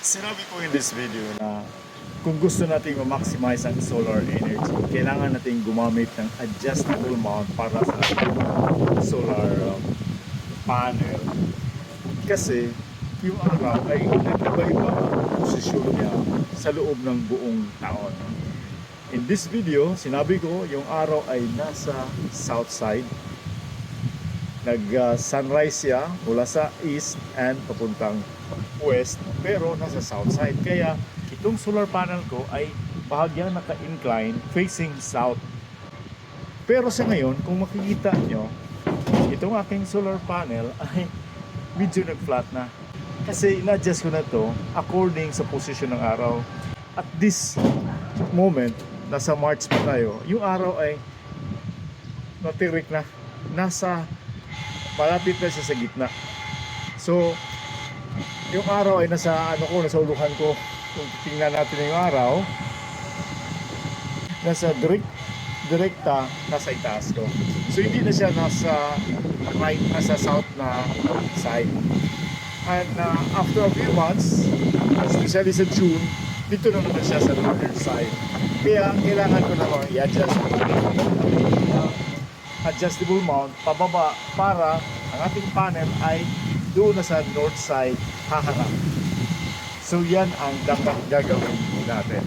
Sinabi ko in this video na kung gusto nating ma-maximize ang solar energy, kailangan nating gumamit ng adjustable mount para sa ating solar panel. Kasi yung araw ay nag-iba-iba ang posisyon niya sa loob ng buong taon. In this video, sinabi ko yung araw ay nasa south side. Nag-sunrise siya mula sa east and papuntang west, pero nasa south side. Kaya itong solar panel ko ay bahagyang naka-incline facing south. Pero sa ngayon, kung makikita nyo, itong aking solar panel ay medyo nag-flat na. Kasi in-adjust ko na to according sa posisyon ng araw. At this moment, nasa March pa tayo, yung araw ay natirik na. Malapit na siya sa gitna. So, yung araw ay nasa nasa uluhan ko. Kung tingnan natin yung araw, nasa direkta, nasa itaas ko. So, hindi na siya nasa right, nasa south na side. And after a few months, especially sa June, dito na naman siya sa northern side. Kaya kailangan ko naman i-adjust adjustable mount pababa para ang ating panel ay doon na sa north side haharap. So yan ang dapat gagawin natin.